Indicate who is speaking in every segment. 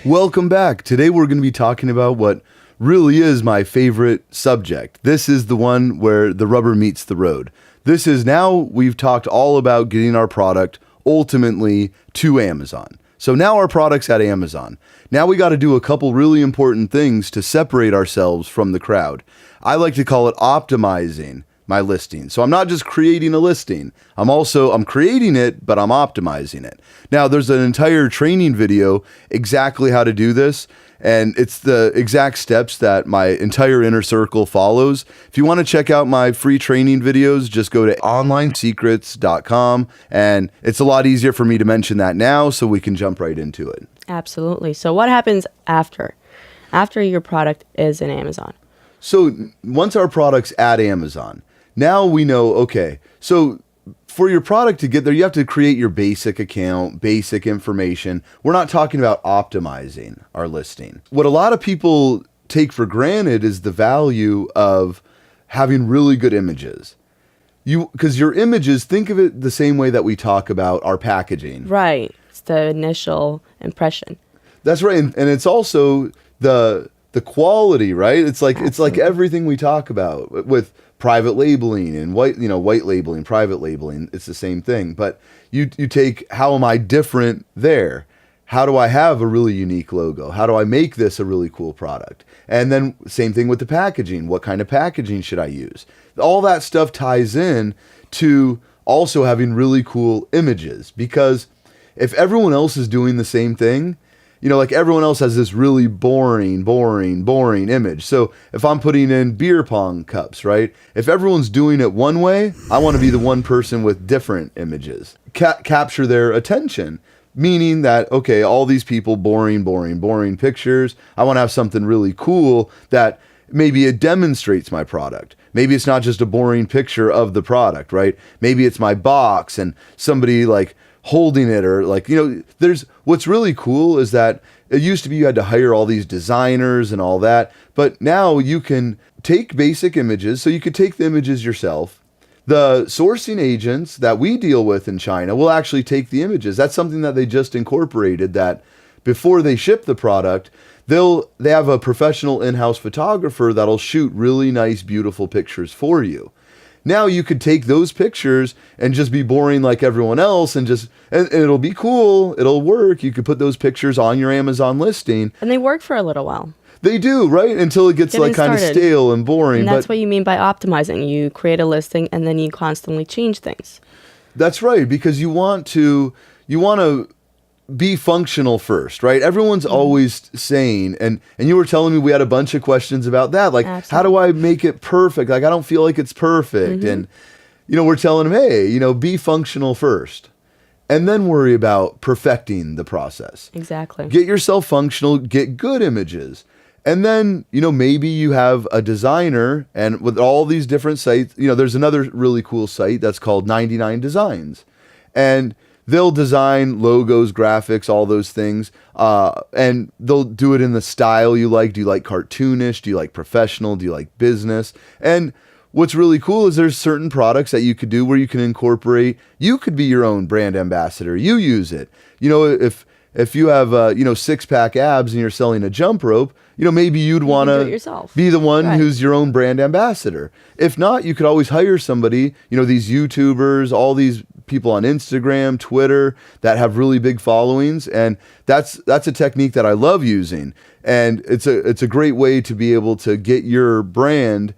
Speaker 1: Welcome back. Today we're going to be talking about what really is my favorite subject. This is the one where the rubber meets the road. This is now we've talked all about getting our product ultimately to Amazon. So now our product's at Amazon. Now we got to do a couple really important things to separate ourselves from the crowd. I like to call it optimizing my listing. So I'm not just creating a listing. I'm creating it, but I'm optimizing it. Now there's an entire training video exactly how to do this. And it's the exact steps that my entire inner circle follows. If you want to check out my free training videos, just go to onlinesecrets.com. And it's a lot easier for me to mention that now, so we can jump right into it.
Speaker 2: Absolutely. So what happens after your product is in Amazon?
Speaker 1: So once our product's at Amazon, now we know, okay, so for your product to get there, you have to create your basic account, basic information. We're not talking about optimizing our listing. What a lot of people take for granted is the value of having really good images. Because your images, think of it the same way that we talk about our packaging.
Speaker 2: Right. It's the initial impression.
Speaker 1: That's right. And it's also the quality, right? It's like everything we talk about with private labeling and white labeling, private labeling. It's the same thing. But you take, how am I different there? How do I have a really unique logo? How do I make this a really cool product? And then same thing with the packaging. What kind of packaging should I use? All that stuff ties in to also having really cool images, because if everyone else is doing the same thing, like everyone else has this really boring image. So if I'm putting in beer pong cups, right? If everyone's doing it one way, I want to be the one person with different images. Capture their attention, meaning that, okay, all these people, boring pictures. I want to have something really cool that maybe it demonstrates my product. Maybe it's not just a boring picture of the product, right? Maybe it's my box and somebody like holding it, or there's what's really cool is that it used to be you had to hire all these designers and all that, but now you can take basic images. So you could take the images yourself. The sourcing agents that we deal with in China will actually take the images. That's something that they just incorporated, that before they ship the product, they have a professional in-house photographer that'll shoot really nice, beautiful pictures for you. Now you could take those pictures and just be boring like everyone else, and it'll be cool. It'll work. You could put those pictures on your Amazon listing.
Speaker 2: And they work for a little while.
Speaker 1: They do, right? Until it gets kind of stale and boring.
Speaker 2: And that's what you mean by optimizing. You create a listing and then you constantly change things.
Speaker 1: That's right, because you want to be functional first, right? Everyone's always saying, and you were telling me we had a bunch of questions about that. Like, Absolutely. How do I make it perfect? Like, I don't feel like it's perfect. And, we're telling them, hey, be functional first, and then worry about perfecting the process.
Speaker 2: Exactly.
Speaker 1: Get yourself functional, get good images. And then, maybe you have a designer, and with all these different sites, there's another really cool site that's called 99 Designs. And they'll design logos, graphics, all those things, and they'll do it in the style you like. Do you like cartoonish? Do you like professional? Do you like business? And what's really cool is there's certain products that you could do where you can incorporate. You could be your own brand ambassador. You use it. If you have six-pack abs and you're selling a jump rope, maybe you'd want to be the one who's your own brand ambassador. If not, you could always hire somebody. These YouTubers, all these people on Instagram, Twitter that have really big followings, and that's a technique that I love using, and it's a great way to be able to get your brand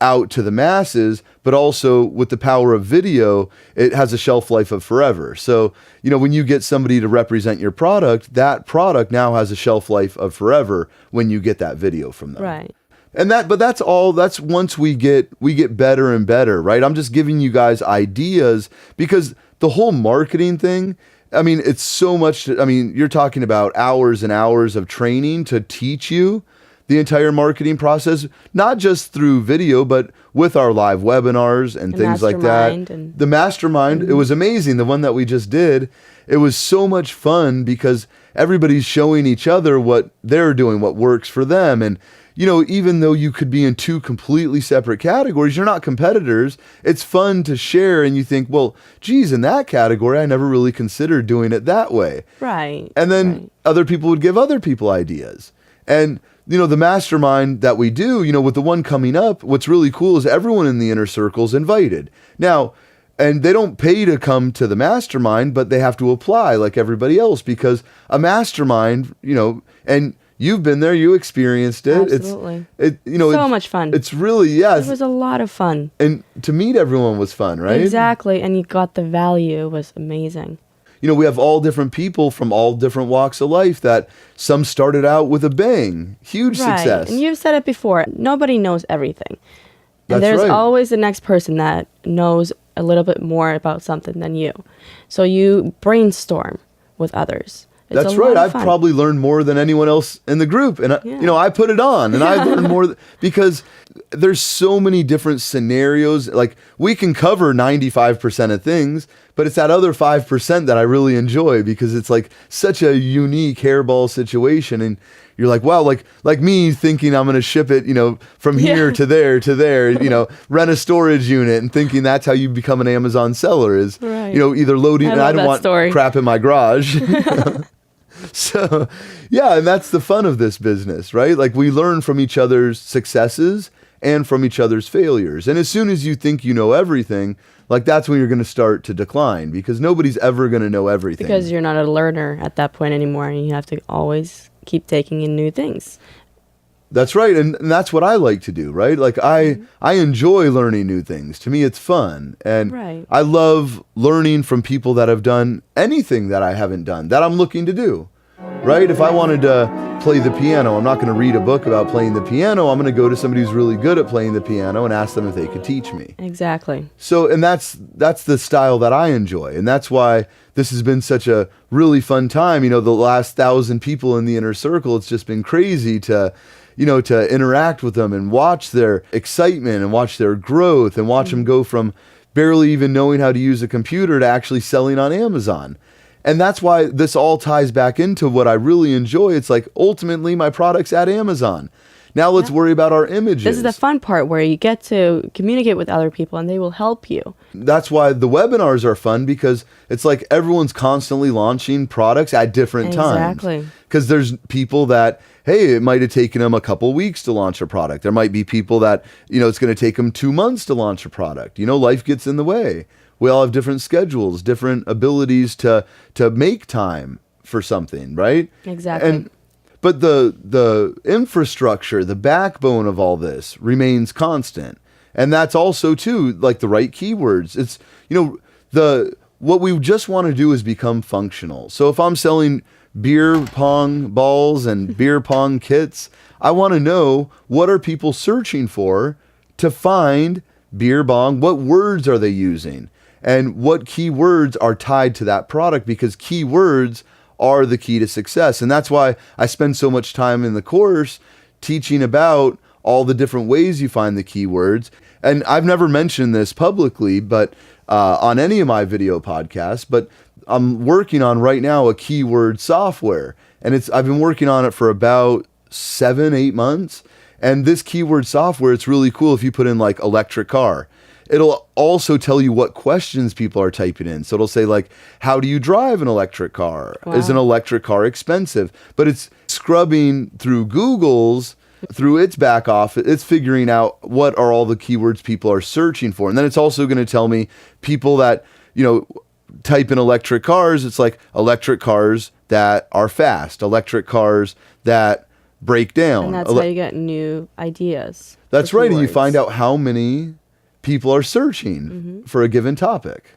Speaker 1: out to the masses, but also with the power of video, it has a shelf life of forever. So, when you get somebody to represent your product, that product now has a shelf life of forever when you get that video from them.
Speaker 2: Right.
Speaker 1: And that's once we get better and better, right? I'm just giving you guys ideas, because the whole marketing thing, it's so much. You're talking about hours and hours of training to teach you the entire marketing process, not just through video, but with our live webinars and things like that. The mastermind, it was amazing. The one that we just did, it was so much fun because everybody's showing each other what they're doing, what works for them. And even though you could be in two completely separate categories, you're not competitors. It's fun to share, and you think, well, geez, in that category, I never really considered doing it that way.
Speaker 2: Right.
Speaker 1: And then
Speaker 2: right.
Speaker 1: other people would give other people ideas. And, the mastermind that we do, with the one coming up, what's really cool is everyone in the inner circle is invited. Now, and they don't pay to come to the mastermind, but they have to apply like everybody else, because a mastermind, and you've been there, you experienced it.
Speaker 2: Absolutely.
Speaker 1: So
Speaker 2: much fun.
Speaker 1: It's really, yes.
Speaker 2: It was a lot of fun.
Speaker 1: And to meet everyone was fun, right?
Speaker 2: Exactly. And you got the value. It was amazing.
Speaker 1: We have all different people from all different walks of life that some started out with a bang. Huge success.
Speaker 2: And you've said it before. Nobody knows everything. And
Speaker 1: That's
Speaker 2: there's
Speaker 1: right.
Speaker 2: always the next person that knows a little bit more about something than you. So you brainstorm with others.
Speaker 1: That's right. I've probably learned more than anyone else in the group. And, I put it on and I learned more because there's so many different scenarios. Like, we can cover 95% of things, but it's that other 5% that I really enjoy, because it's like such a unique hairball situation. And you're like, wow, like me thinking I'm going to ship it, from here to there, rent a storage unit and thinking that's how you become an Amazon seller is,
Speaker 2: right.
Speaker 1: Either loading, and I don't want
Speaker 2: story.
Speaker 1: crap in my garage. So, yeah, and that's the fun of this business, right? Like, we learn from each other's successes and from each other's failures. And as soon as you think you know everything, like, that's when you're going to start to decline, because nobody's ever going to know everything.
Speaker 2: Because you're not a learner at that point anymore, and you have to always keep taking in new things.
Speaker 1: That's right. And that's what I like to do, right? Like, I enjoy learning new things. To me, it's fun. And
Speaker 2: Right.
Speaker 1: I love learning from people that have done anything that I haven't done, that I'm looking to do, right? If I wanted to play the piano, I'm not going to read a book about playing the piano. I'm going to go to somebody who's really good at playing the piano and ask them if they could teach me.
Speaker 2: Exactly.
Speaker 1: So, and that's the style that I enjoy. And that's why this has been such a really fun time. The last 1,000 people in the inner circle, it's just been crazy to interact with them and watch their excitement and watch their growth and watch them go from barely even knowing how to use a computer to actually selling on Amazon. And that's why this all ties back into what I really enjoy. It's like, ultimately, my product's at Amazon. Now let's worry about our images.
Speaker 2: This is the fun part, where you get to communicate with other people and they will help you.
Speaker 1: That's why the webinars are fun, because it's like everyone's constantly launching products at different times.
Speaker 2: Exactly.
Speaker 1: Because there's people that, hey, it might have taken them a couple weeks to launch a product. There might be people that, it's going to take them 2 months to launch a product. Life gets in the way. We all have different schedules, different abilities to make time for something, right?
Speaker 2: Exactly.
Speaker 1: But the infrastructure, the backbone of all this remains constant. And that's also, too, like the right keywords. It's, what we just want to do is become functional. So if I'm selling beer pong balls and beer pong kits, I want to know, what are people searching for to find beer pong? What words are they using? And what keywords are tied to that product? Because keywords are the key to success. And that's why I spend so much time in the course teaching about all the different ways you find the keywords. And I've never mentioned this publicly, but on any of my video podcasts, but I'm working on right now a keyword software. And I've been working on it for about 7-8 months. And this keyword software, it's really cool. If you put in like electric car, it'll also tell you what questions people are typing in. So it'll say, like, how do you drive an electric car?
Speaker 2: Wow.
Speaker 1: Is an electric car expensive? But it's scrubbing through through its back office. It's figuring out what are all the keywords people are searching for. And then it's also going to tell me people that, type in electric cars. It's like electric cars that are fast, electric cars that break down.
Speaker 2: And that's how you get new ideas.
Speaker 1: That's right. And you
Speaker 2: keywords.
Speaker 1: find out how many people are searching for a given topic.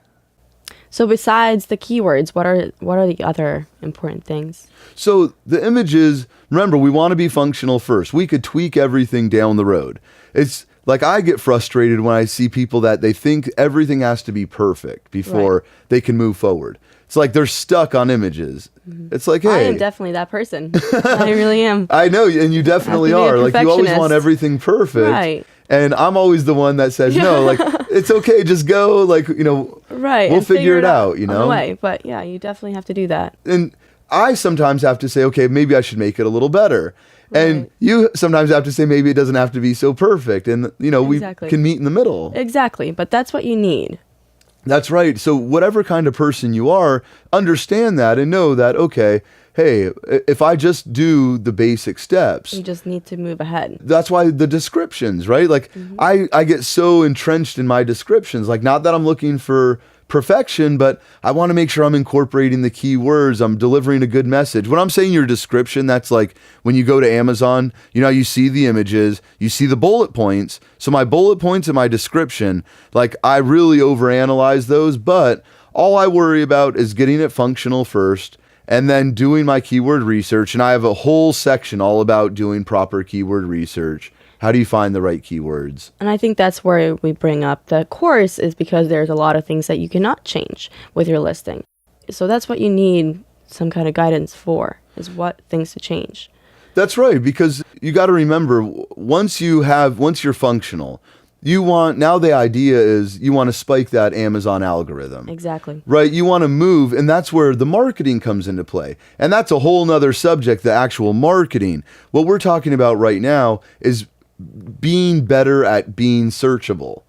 Speaker 2: So besides the keywords, what are the other important things?
Speaker 1: So the images, remember, we want to be functional first. We could tweak everything down the road. It's like, I get frustrated when I see people that they think everything has to be perfect before they can move forward. It's like they're stuck on images. It's like, hey.
Speaker 2: I am definitely that person. I really am.
Speaker 1: I know, and you definitely are. Like, you always want everything perfect.
Speaker 2: Right.
Speaker 1: And I'm always the one that says, no, like, it's okay, just go, like,
Speaker 2: right.
Speaker 1: we'll figure it out,
Speaker 2: on the way. But yeah, you definitely have to do that.
Speaker 1: And I sometimes have to say, okay, maybe I should make it a little better. And
Speaker 2: Right.
Speaker 1: you sometimes have to say maybe it doesn't have to be so perfect. And,
Speaker 2: Exactly.
Speaker 1: we can meet in the middle.
Speaker 2: Exactly. But that's what you need.
Speaker 1: That's right. So whatever kind of person you are, understand that and know that, okay, hey, if I just do the basic steps,
Speaker 2: You just need to move ahead.
Speaker 1: that's why the descriptions, right? Like I get so entrenched in my descriptions, like not that I'm looking for perfection, but I want to make sure I'm incorporating the key words. I'm delivering a good message. When I'm saying your description, that's like when you go to Amazon, you see the images, you see the bullet points. So my bullet points and my description, like I really overanalyze those, but all I worry about is getting it functional first and then doing my keyword research. And I have a whole section all about doing proper keyword research. How do you find the right keywords?
Speaker 2: And I think that's where we bring up the course, is because there's a lot of things that you cannot change with your listing. So that's what you need some kind of guidance for, is what things to change.
Speaker 1: That's right, because you got to remember, once you're functional, now the idea is you want to spike that Amazon algorithm.
Speaker 2: Exactly.
Speaker 1: Right, you want to move, and that's where the marketing comes into play. And that's a whole nother subject, the actual marketing. What we're talking about right now is being better at being searchable.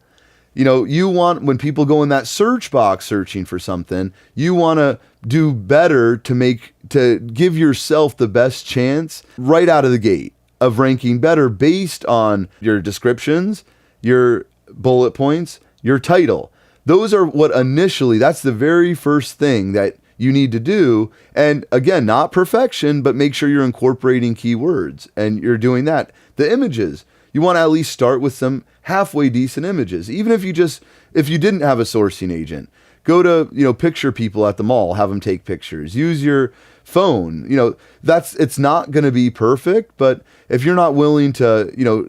Speaker 1: You want, when people go in that search box searching for something, you want to do better to give yourself the best chance right out of the gate of ranking better based on your descriptions, your bullet points, your title. Those are that's the very first thing that you need to do. And again, not perfection, but make sure you're incorporating keywords and you're doing that. The images, you want to at least start with some halfway decent images. Even if you didn't have a sourcing agent, go to, picture people at the mall, have them take pictures, use your phone. It's not going to be perfect, but if you're not willing to,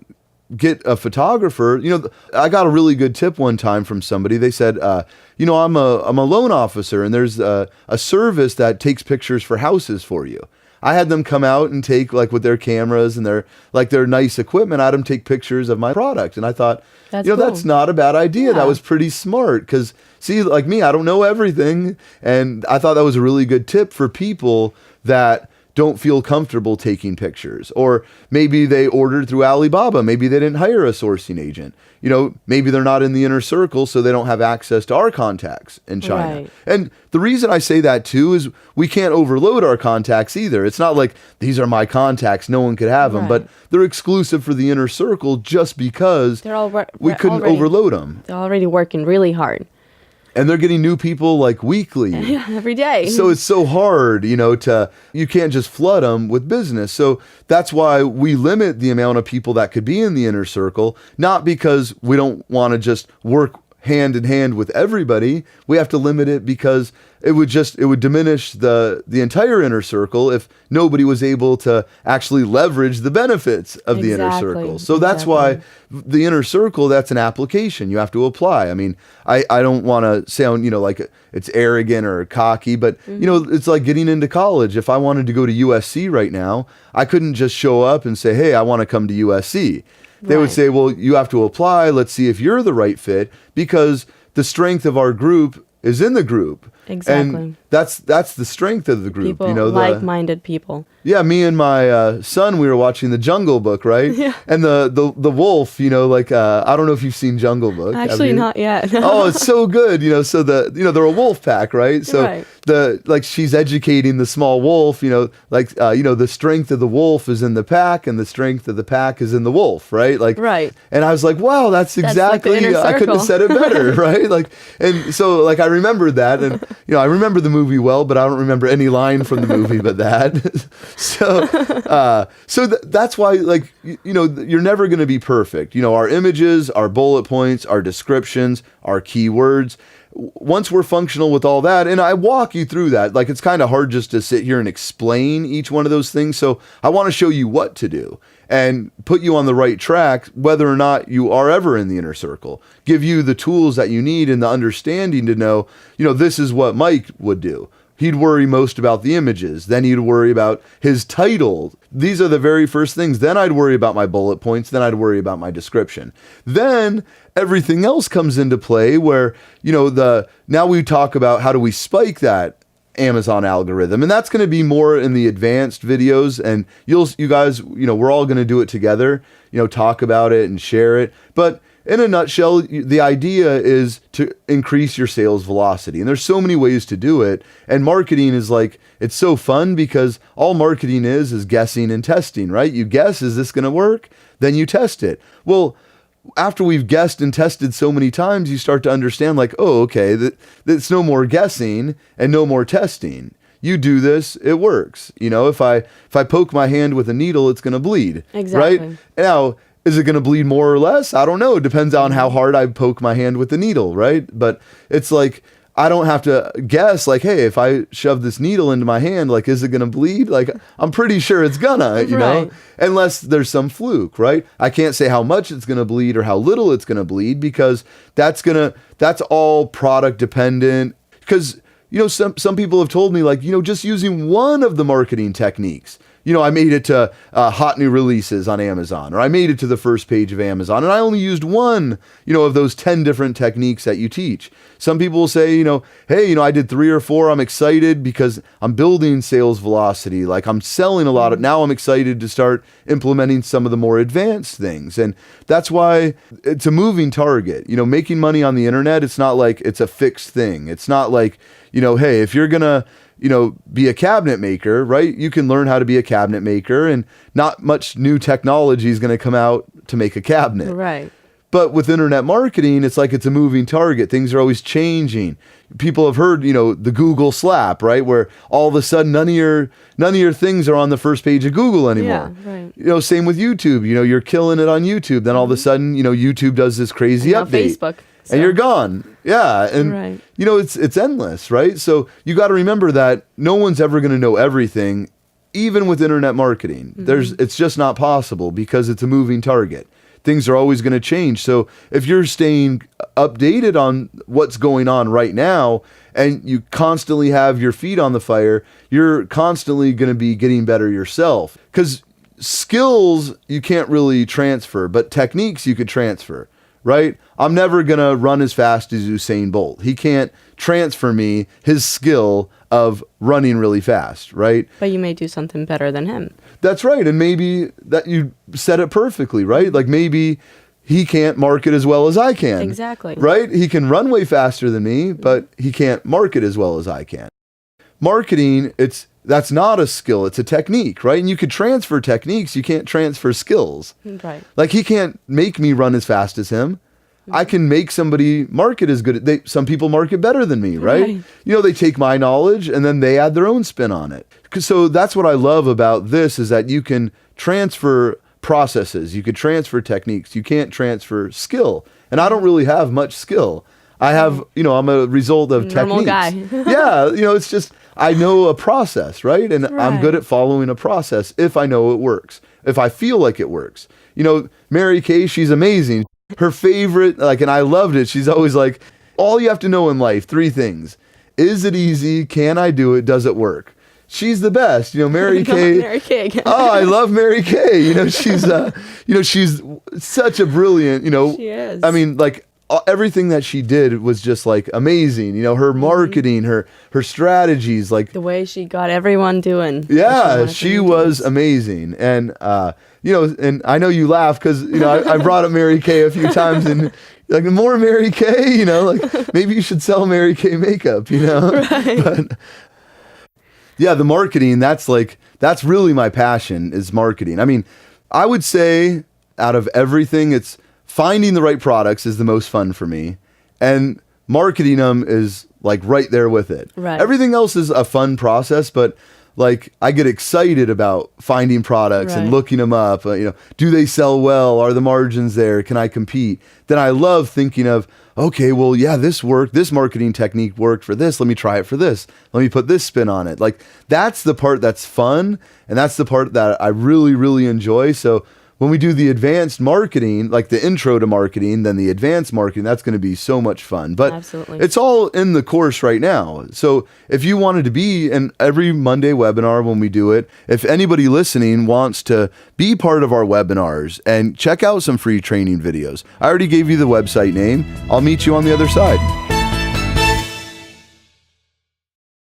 Speaker 1: get a photographer, I got a really good tip one time from somebody. They said, I'm a loan officer and there's a service that takes pictures for houses for you. I had them come out and take, like, with their cameras and their nice equipment, I had them take pictures of my product. And I thought,
Speaker 2: That's cool.
Speaker 1: That's not a bad idea.
Speaker 2: Yeah.
Speaker 1: That was pretty smart. Because, see, like me, I don't know everything. And I thought that was a really good tip for people that don't feel comfortable taking pictures. Or maybe they ordered through Alibaba. Maybe they didn't hire a sourcing agent. Maybe they're not in the inner circle, so they don't have access to our contacts in China.
Speaker 2: Right.
Speaker 1: And the reason I say that too is we can't overload our contacts either. It's not like these are my contacts, no one could have them,
Speaker 2: Right.
Speaker 1: but they're exclusive for the inner circle just because we couldn't
Speaker 2: already-
Speaker 1: overload them.
Speaker 2: They're already working really hard.
Speaker 1: And they're getting new people like weekly.
Speaker 2: Yeah, every day.
Speaker 1: So it's so hard, you can't just flood them with business. So that's why we limit the amount of people that could be in the inner circle, not because we don't want to just work hand in hand with everybody. We have to limit it because it would diminish the entire inner circle if nobody was able to actually leverage the benefits of the inner
Speaker 2: Exactly,
Speaker 1: circle. So that's why the inner circle, that's an application you have to apply. I mean, I don't want to sound, like it's arrogant or cocky, but it's like getting into college. If I wanted to go to USC right now, I couldn't just show up and say, hey, I want to come to USC. They would
Speaker 2: Right.
Speaker 1: say, well, you have to apply. Let's see if you're the right fit, because the strength of our group is in the group.
Speaker 2: Exactly.
Speaker 1: And that's the strength of the group.
Speaker 2: People, like-minded people.
Speaker 1: Yeah, me and my son, we were watching The Jungle Book, right?
Speaker 2: Yeah.
Speaker 1: And the wolf, I don't know if you've seen Jungle Book. have
Speaker 2: Actually,
Speaker 1: you?
Speaker 2: not yet.
Speaker 1: Oh, it's so good. So they're a wolf pack, right? So
Speaker 2: Right.
Speaker 1: she's educating the small wolf, the strength of the wolf is in the pack and the strength of the pack is in the wolf, right?
Speaker 2: Right.
Speaker 1: And I was like, wow, that's
Speaker 2: like the
Speaker 1: exactly,
Speaker 2: inner
Speaker 1: I couldn't have said it better, right? And so I remembered that, and I remember the movie well, but I don't remember any line from the movie but that. That's why, you're never going to be perfect. Our images, our bullet points, our descriptions, our keywords. Once we're functional with all that, and I walk you through that, it's kind of hard just to sit here and explain each one of those things. So I want to show you what to do and put you on the right track, whether or not you are ever in the inner circle. Give you the tools that you need and the understanding to know, this is what Mike would do. He'd worry most about the images. Then he'd worry about his title. These are the very first things. Then I'd worry about my bullet points. Then I'd worry about my description. Then everything else comes into play where, now we talk about how do we spike that Amazon algorithm. And that's going to be more in the advanced videos, and you guys, we're all going to do it together, talk about it and share it. But in a nutshell, the idea is to increase your sales velocity. And there's so many ways to do it. And marketing is it's so fun because all marketing is guessing and testing, right? You guess, is this going to work? Then you test it. Well, after we've guessed and tested so many times, you start to understand oh, okay, that it's no more guessing and no more testing. You do this, it works. If I poke my hand with a needle, it's going to bleed.
Speaker 2: Exactly.
Speaker 1: Right? Now, is it going to bleed more or less? I don't know. It depends on how hard I poke my hand with the needle, right? But it's I don't have to guess hey, if I shove this needle into my hand, is it going to bleed? I'm pretty sure it's gonna,
Speaker 2: Right.
Speaker 1: unless there's some fluke, right? I can't say how much it's going to bleed or how little it's going to bleed because that's all product dependent. Because, some people have told me just using one of the marketing techniques, I made it to hot new releases on Amazon, or I made it to the first page of Amazon, and I only used one, of those 10 different techniques that you teach. Some people will say, hey, I did 3 or 4. I'm excited because I'm building sales velocity. I'm selling a lot of, now I'm excited to start implementing some of the more advanced things. And that's why it's a moving target. Making money on the internet, it's not it's a fixed thing. It's not hey, if you're going to, be a cabinet maker, right? You can learn how to be a cabinet maker, and not much new technology is going to come out to make a cabinet.
Speaker 2: Right.
Speaker 1: But with internet marketing, it's it's a moving target. Things are always changing. People have heard, the Google slap, right? Where all of a sudden none of your things are on the first page of Google anymore.
Speaker 2: Yeah, right.
Speaker 1: Same with YouTube. You're killing it on YouTube. Then all of a sudden, YouTube does this crazy
Speaker 2: And now
Speaker 1: update.
Speaker 2: Facebook. So.
Speaker 1: And you're gone. Yeah. And,
Speaker 2: Right.
Speaker 1: it's endless, right? So you got to remember that no one's ever going to know everything, even with internet marketing. It's just not possible because it's a moving target. Things are always going to change. So if you're staying updated on what's going on right now and you constantly have your feet on the fire, you're constantly going to be getting better yourself. Because skills you can't really transfer, but techniques you could transfer. Right? I'm never going to run as fast as Usain Bolt. He can't transfer me his skill of running really fast, right?
Speaker 2: But you may do something better than him.
Speaker 1: That's right. And maybe that you said it perfectly, right? Maybe he can't market as well as I can.
Speaker 2: Exactly.
Speaker 1: Right? He can run way faster than me, but he can't market as well as I can. Marketing, that's not a skill, it's a technique, right? And you could transfer techniques, you can't transfer skills.
Speaker 2: Right.
Speaker 1: He can't make me run as fast as him. I can make somebody market as good. Some people market better than me, right? They take my knowledge and then they add their own spin on it. So that's what I love about this is that you can transfer processes, you could transfer techniques, you can't transfer skill. And I don't really have much skill. I have, I'm a result of
Speaker 2: Normal
Speaker 1: techniques.
Speaker 2: Guy.
Speaker 1: Yeah, it's just I know a process, right? And I'm
Speaker 2: Right.
Speaker 1: good at following a process if I know it works, if I feel like it works. Mary Kay, she's amazing. Her favorite, and I loved it. She's always all you have to know in life, 3 things. Is it easy? Can I do it? Does it work? She's the best. Mary Kay.
Speaker 2: Mary Kay again.
Speaker 1: Oh, I love Mary Kay. She's she's such a brilliant,
Speaker 2: She is.
Speaker 1: I mean, everything that she did was just amazing. Her marketing, her strategies,
Speaker 2: the way she got everyone doing.
Speaker 1: yeah,
Speaker 2: what
Speaker 1: she
Speaker 2: wanted to
Speaker 1: was
Speaker 2: do.
Speaker 1: amazing. And and I know you laugh because I brought up Mary Kay a few times, and more Mary Kay. Maybe you should sell Mary Kay makeup.
Speaker 2: Right.
Speaker 1: But yeah, the marketing. That's really my passion is marketing. I mean, I would say out of everything, it's finding the right products is the most fun for me, and marketing them is right there with it.
Speaker 2: Right.
Speaker 1: Everything else is a fun process, but I get excited about finding products and
Speaker 2: Right.
Speaker 1: looking them up. Do they sell well? Are the margins there? Can I compete? Then I love thinking of, okay, well, yeah, this worked. This marketing technique worked for this. Let me try it for this. Let me put this spin on it. That's the part that's fun, and that's the part that I really, really enjoy. So when we do the advanced marketing, the intro to marketing, then the advanced marketing, that's going to be so much fun. But
Speaker 2: Absolutely.
Speaker 1: it's all in the course right now. So if you wanted to be in every Monday webinar when we do it, if anybody listening wants to be part of our webinars and check out some free training videos, I already gave you the website name. I'll meet you on the other side.